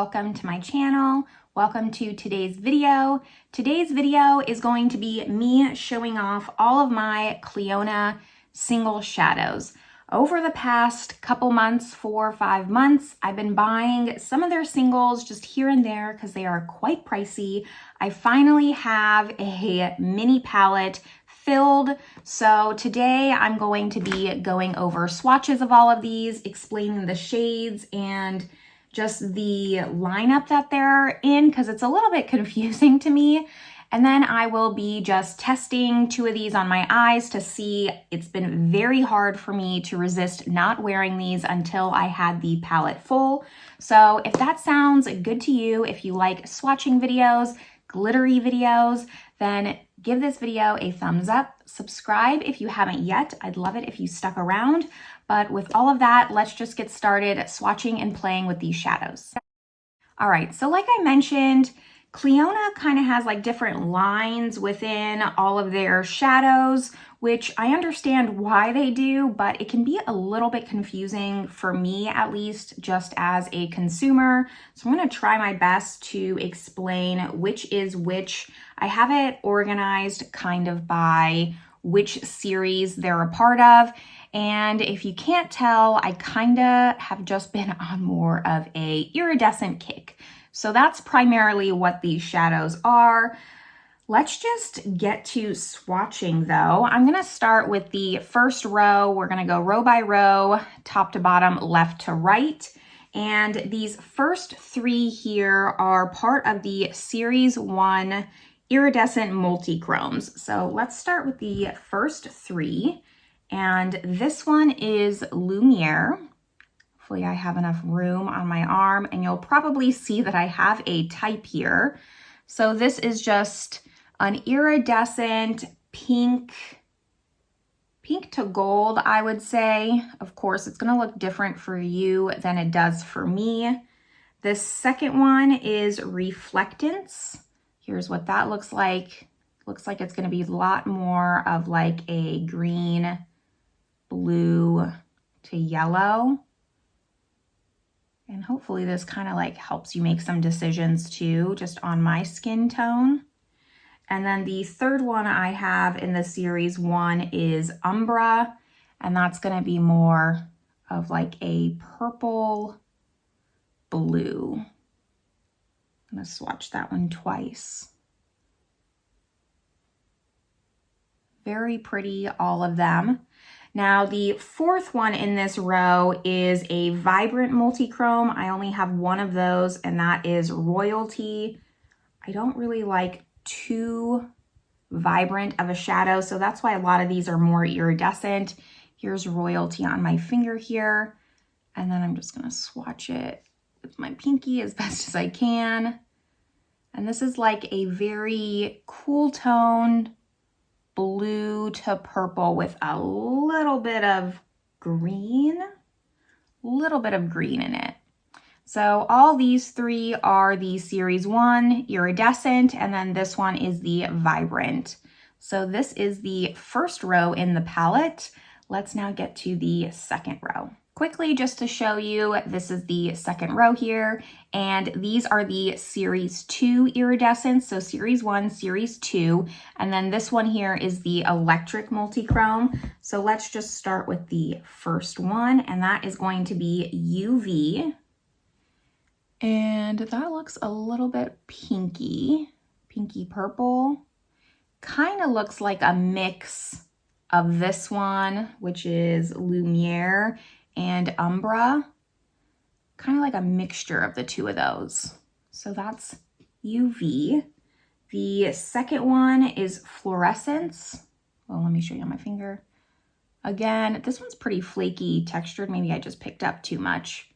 welcome to my channel. Welcome to today's video. Today's video is going to be me showing off all of my CLIONADH single shadows. Over the past couple months, 4 or 5 months, I've been buying some of their singles just here and there because they are quite pricey. I finally have a mini palette filled. So today I'm going to be going over swatches of all of these, explaining the shades and just the lineup that they're in because it's a little bit confusing to me. And then I will be just testing 2 of these on my eyes to see. It's been very hard for me to resist not wearing these until I had the palette full. So if that sounds good to you, if you like swatching videos, glittery videos, then give this video a thumbs up. Subscribe if you haven't yet. I'd love it if you stuck around. But with all of that, let's just get started swatching and playing with these shadows. All right, so like I mentioned, CLIONADH kind of has like different lines within all of their shadows, which I understand why they do, but it can be a little bit confusing for me, at least just as a consumer. So I'm going to try my best to explain which is which. I have it organized kind of by which series they're a part of. And if you can't tell, I kind of have just been on more of a iridescent kick. So that's primarily what these shadows are. Let's just get to swatching though. I'm gonna start with the first row. We're gonna go row by row, top to bottom, left to right. And these first 3 here are part of the Series 1 Iridescent Multichromes. So let's start with the first 3. And this one is Lumiere. Hopefully I have enough room on my arm, and you'll probably see that I have a type here. So this is just an iridescent pink to gold, I would say. Of course, it's gonna look different for you than it does for me. This second one is Reflectance. Here's what that looks like. Looks like it's gonna be a lot more of like a green, blue to yellow. And hopefully this kind of like helps you make some decisions too, just on my skin tone. And then the third one I have in the Series 1 is Umbra, and that's gonna be more of like a purple blue. I'm gonna swatch that one twice. Very pretty, all of them. Now the fourth one in this row is a Vibrant Multichrome. I only have one of those, and that is Royalty. I don't really like too vibrant of a shadow, so that's why a lot of these are more iridescent. Here's Royalty on my finger here, and then I'm just gonna swatch it with my pinky as best as I can. And this is like a very cool toned blue to purple with a little bit of green in it. So all these 3 are the Series 1 Iridescent, and then this one is the Vibrant. So this is the first row in the palette. Let's now get to the second row. Quickly, just to show you, this is the second row here, and these are the Series 2 Iridescents, so Series 1, Series 2, and then this one here is the Electric Multichrome. So let's just start with the first one, and that is going to be UV. And that looks a little bit pinky purple. Kind of looks like a mix of this one, which is Lumiere, and Umbra, kind of like a mixture of the 2 of those. So that's UV. The second one is Fluorescence. Well, let me show you on my finger. Again, this one's pretty flaky textured. Maybe I just picked up too much.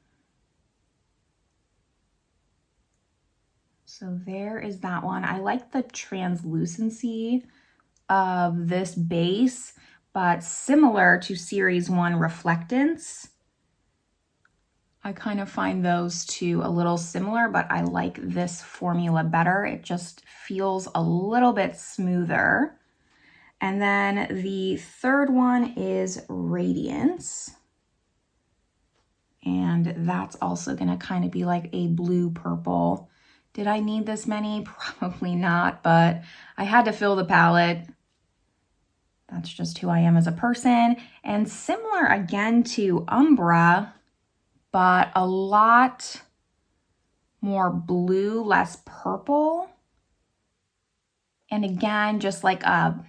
So there is that one. I like the translucency of this base, but similar to Series 1 Reflectance. I kind of find those 2 a little similar, but I like this formula better. It just feels a little bit smoother. And then the third one is Radiance. And that's also gonna kind of be like a blue purple. Did I need this many? Probably not, but I had to fill the palette. That's just who I am as a person. And similar again to Umbra, but a lot more blue, less purple. And again, just like a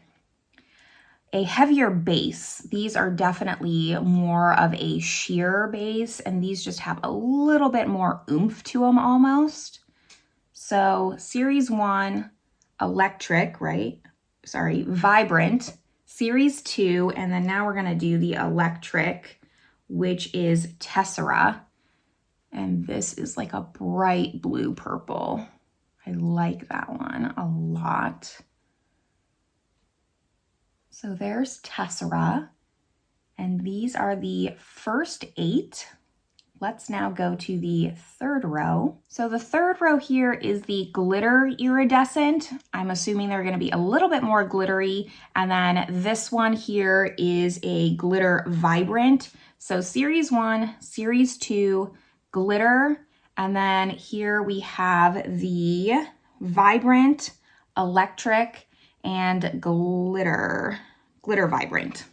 heavier base. These are definitely more of a sheer base, and these just have a little bit more oomph to them almost. So Series 1, Electric, right? Sorry, Vibrant. Series 2, and then now we're gonna do the Electric, which is Tessera. And this is like a bright blue purple. I like that one a lot. So there's Tessera, and these are the first 8. Let's now go to the third row. So the third row here is the Glitter Iridescent. I'm assuming they're gonna be a little bit more glittery. And then this one here is a Glitter Vibrant. So Series 1, Series 2, Glitter. And then here we have the Vibrant, Electric, and Glitter Vibrant.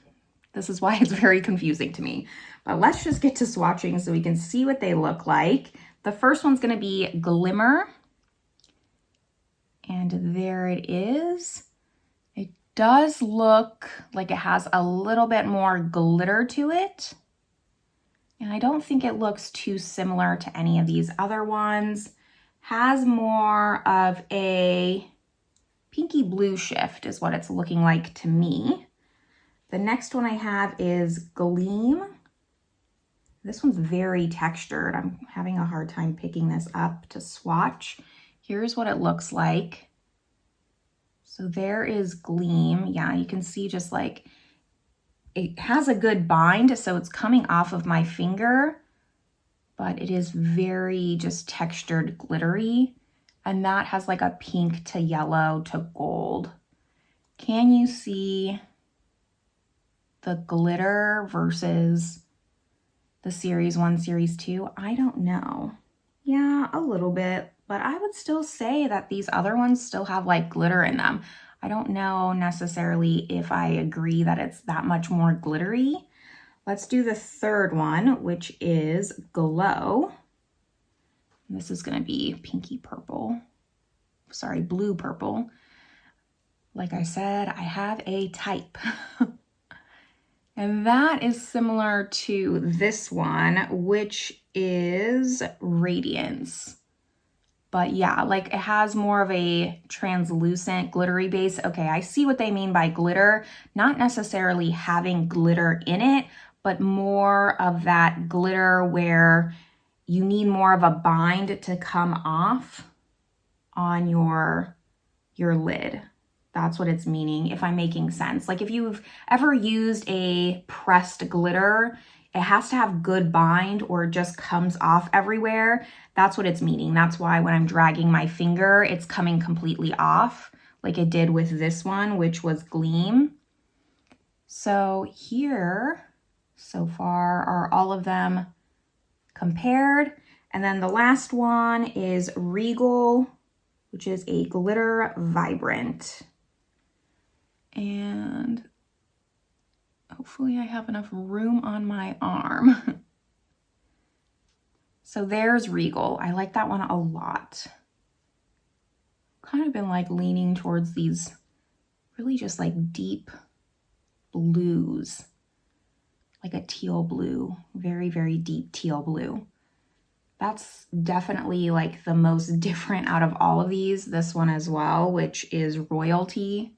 This is why it's very confusing to me. But let's just get to swatching so we can see what they look like. The first one's gonna be Glimmer. And there it is. It does look like it has a little bit more glitter to it. And I don't think it looks too similar to any of these other ones. Has more of a pinky blue shift is what it's looking like to me. The next one I have is Gleam. This one's very textured. I'm having a hard time picking this up to swatch. Here's what it looks like. So there is Gleam. Yeah, you can see just like, it has a good bind, so it's coming off of my finger, but it is very just textured glittery. And that has like a pink to yellow to gold. Can you see the glitter versus the Series 1, Series 2? I don't know. Yeah, a little bit, but I would still say that these other ones still have like glitter in them. I don't know necessarily if I agree that it's that much more glittery. Let's do the third one, which is Glow. This is gonna be pinky purple. Sorry, blue purple. Like I said, I have a type. And that is similar to this one, which is Radiance. But yeah, like it has more of a translucent glittery base. Okay, I see what they mean by glitter. Not necessarily having glitter in it, but more of that glitter where you need more of a bind to come off on your lid. That's what it's meaning, if I'm making sense. Like if you've ever used a pressed glitter, it has to have good bind or it just comes off everywhere. That's what it's meaning. That's why when I'm dragging my finger, it's coming completely off, like it did with this one, which was Gleam. So here, so far, are all of them compared. And then the last one is Regal, which is a Glitter Vibrant. And hopefully I have enough room on my arm. So there's Regal. I like that one a lot. Kind of been like leaning towards these really just like deep blues, like a teal blue, very, very deep teal blue. That's definitely like the most different out of all of these. This one as well, which is Royalty.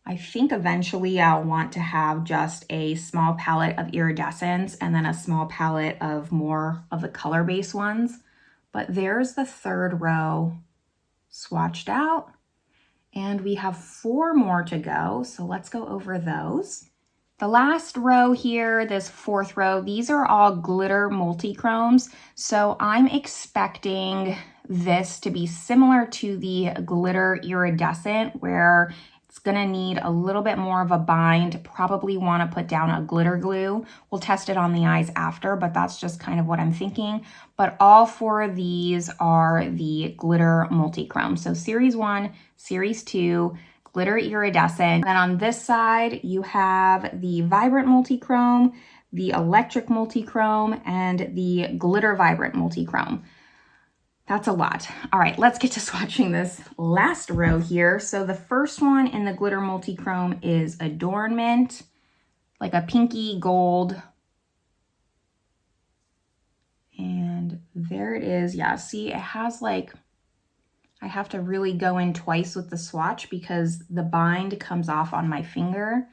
I think eventually I'll want to have just a small palette of iridescence and then a small palette of more of the color-based ones. But there's the third row swatched out. And we have 4 more to go, so let's go over those. The last row here, this 4th row, these are all glitter multi-chromes. So I'm expecting this to be similar to the Glitter Iridescent, where It's gonna need a little bit more of a bind. Probably wanna put down a glitter glue. We'll test it on the eyes after, but that's just kind of what I'm thinking. But all 4 of these are the glitter multi-chrome. So series 1, series 2, glitter iridescent. Then on this side, you have the vibrant multi-chrome, the electric multi-chrome, and the glitter vibrant multi-chrome. That's a lot. All right, let's get to swatching this last row here. So the first one in the glitter multi-chrome is Adornment, like a pinky gold. And there it is. Yeah, see, it has like, I have to really go in twice with the swatch because the bind comes off on my finger.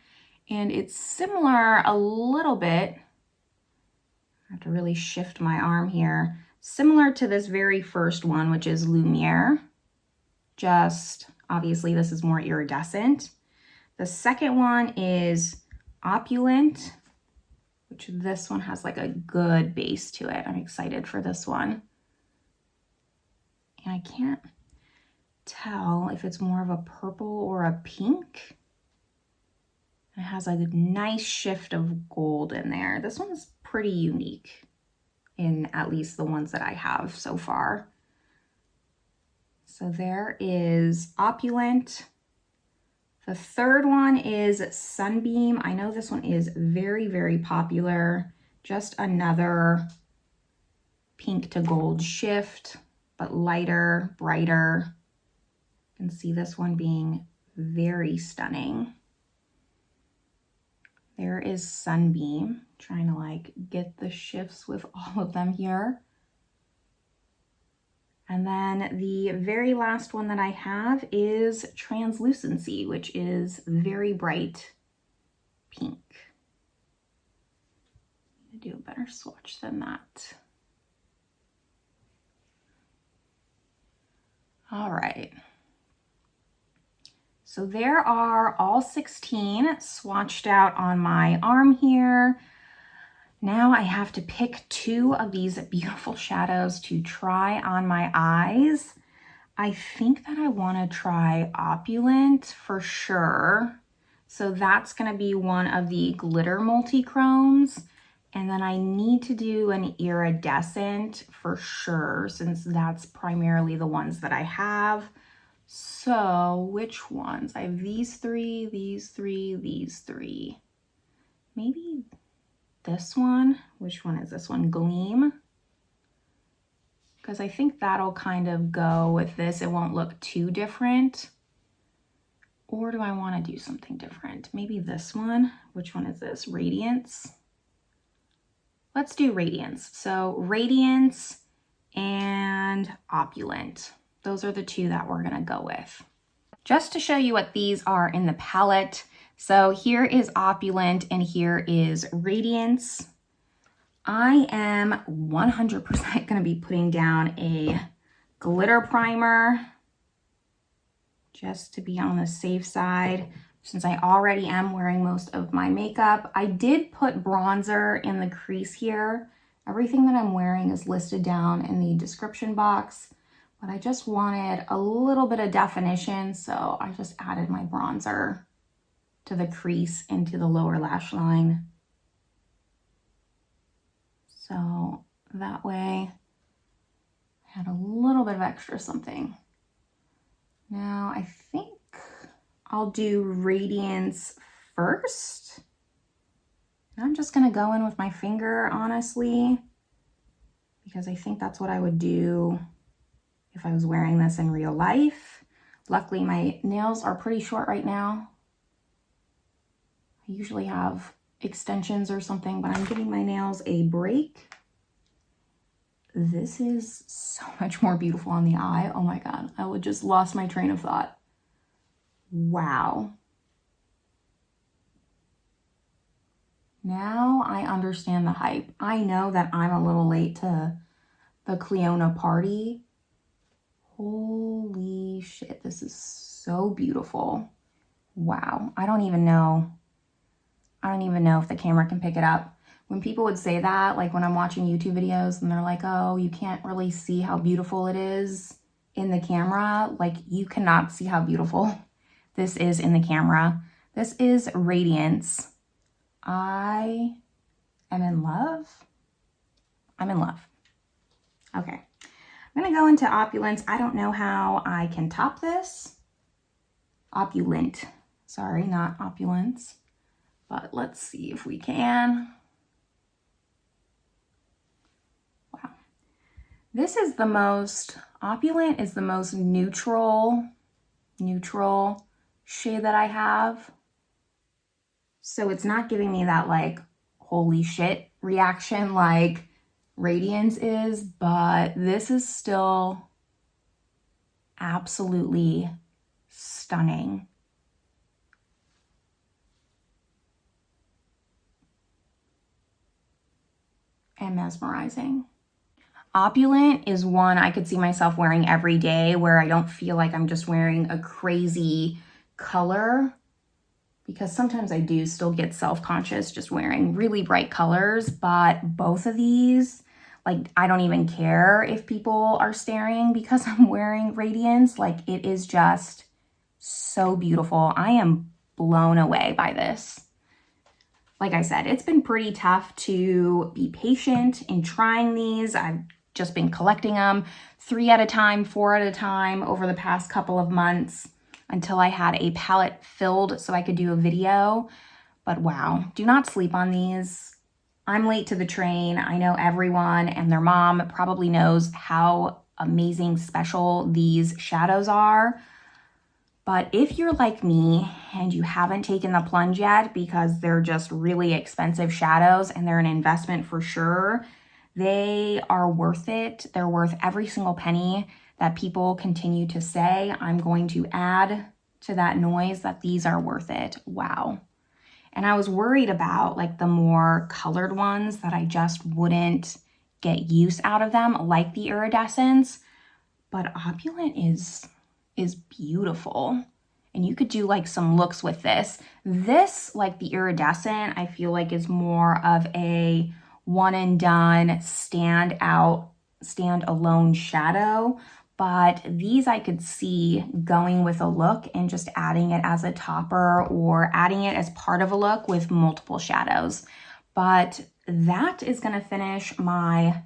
And it's similar a little bit. I have to really shift my arm here. Similar to this very first one, which is Lumiere. Just, obviously this is more iridescent. The second one is Opulent, which this one has like a good base to it. I'm excited for this one. And I can't tell if it's more of a purple or a pink. It has a nice shift of gold in there. This one is pretty unique in at least the ones that I have so far. So there is Opulent. The third one is Sunbeam. I know this one is very, very popular. Just another pink to gold shift, but lighter, brighter. You can see this one being very stunning. There is Sunbeam, trying to like get the shifts with all of them here. And then the very last one that I have is Translucency, which is very bright pink. I'm gonna do a better swatch than that. All right. So there are all 16 swatched out on my arm here. Now I have to pick 2 of these beautiful shadows to try on my eyes. I think that I want to try Opulent for sure. So that's going to be one of the glitter multi-chromes. And then I need to do an iridescent for sure, since that's primarily the ones that I have. So which ones? I have these 3, these 3, these 3. Maybe this one. Which one is this one? Gleam. Because I think that'll kind of go with this. It won't look too different. Or do I want to do something different? Maybe this one. Which one is this? Radiance. Let's do Radiance. So Radiance and Opulent. Those are the 2 that we're gonna go with. Just to show you what these are in the palette. So here is Opulent and here is Radiance. I am 100% gonna be putting down a glitter primer just to be on the safe side, since I already am wearing most of my makeup. I did put bronzer in the crease here. Everything that I'm wearing is listed down in the description box. But I just wanted a little bit of definition, so I just added my bronzer to the crease into the lower lash line. So that way I had a little bit of extra something. Now I think I'll do Radiance first. I'm just gonna go in with my finger, honestly, because I think that's what I would do if I was wearing this in real life. Luckily, my nails are pretty short right now. I usually have extensions or something, but I'm giving my nails a break. This is so much more beautiful on the eye. Oh my God, I would just lost my train of thought. Wow. Now I understand the hype. I know that I'm a little late to the CLIONADH party. Holy shit, this is so beautiful. Wow, I don't even know if the camera can pick it up. When people would say that, like when I'm watching YouTube videos and they're like, oh, you can't really see how beautiful it is in the camera, like you cannot see how beautiful this is in the camera. This is Radiance. I am in love. I'm in love. Okay. I'm gonna go into Opulence. I don't know how I can top this. Opulent. Sorry, not Opulence. But let's see if we can. Wow. This is the most, Opulent is the most neutral shade that I have. So it's not giving me that like, holy shit reaction like Radiance is, but this is still absolutely stunning. And mesmerizing. Opulent is one I could see myself wearing every day, where I don't feel like I'm just wearing a crazy color, because sometimes I do still get self-conscious just wearing really bright colors. But both of these, like, I don't even care if people are staring because I'm wearing Radiance. Like, it is just so beautiful. I am blown away by this. Like I said, it's been pretty tough to be patient in trying these. I've just been collecting them 3 at a time, 4 at a time over the past couple of months until I had a palette filled so I could do a video. But wow, do not sleep on these. I'm late to the train. I know everyone and their mom probably knows how amazing special these shadows are. But if you're like me and you haven't taken the plunge yet, because they're just really expensive shadows and they're an investment for sure, they are worth it. They're worth every single penny that people continue to say. I'm going to add to that noise that these are worth it. Wow. And I was worried about like the more colored ones that I just wouldn't get use out of them, like the Iridescence. But Opulent is beautiful. And you could do like some looks with this. This, like the Iridescent, I feel like is more of a one and done, stand alone shadow. But these I could see going with a look and just adding it as a topper or adding it as part of a look with multiple shadows. But that is gonna finish my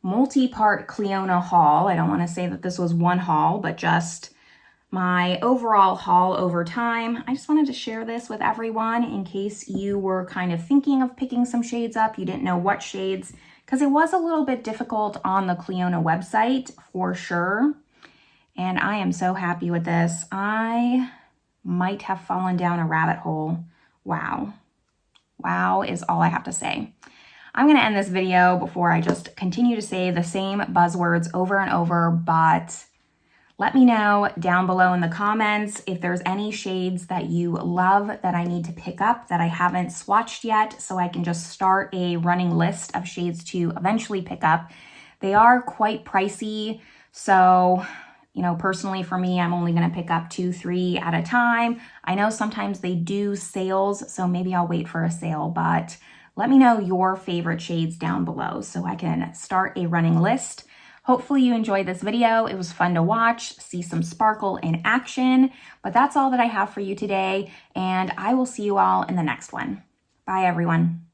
multi-part CLIONADH haul. I don't wanna say that this was one haul, but just my overall haul over time. I just wanted to share this with everyone in case you were kind of thinking of picking some shades up. You didn't know what shades, because it was a little bit difficult on the CLIONADH website for sure. And I am so happy with this. I might have fallen down a rabbit hole. Wow. Wow is all I have to say. I'm going to end this video before I just continue to say the same buzzwords over and over, but let me know down below in the comments if there's any shades that you love that I need to pick up that I haven't swatched yet, so I can just start a running list of shades to eventually pick up. They are quite pricey, so, you know, personally for me, I'm only going to pick up 2, 3 at a time. I know sometimes they do sales, so maybe I'll wait for a sale, but let me know your favorite shades down below so I can start a running list. Hopefully you enjoyed this video. It was fun to watch, see some sparkle in action, but that's all that I have for you today, and I will see you all in the next one. Bye, everyone.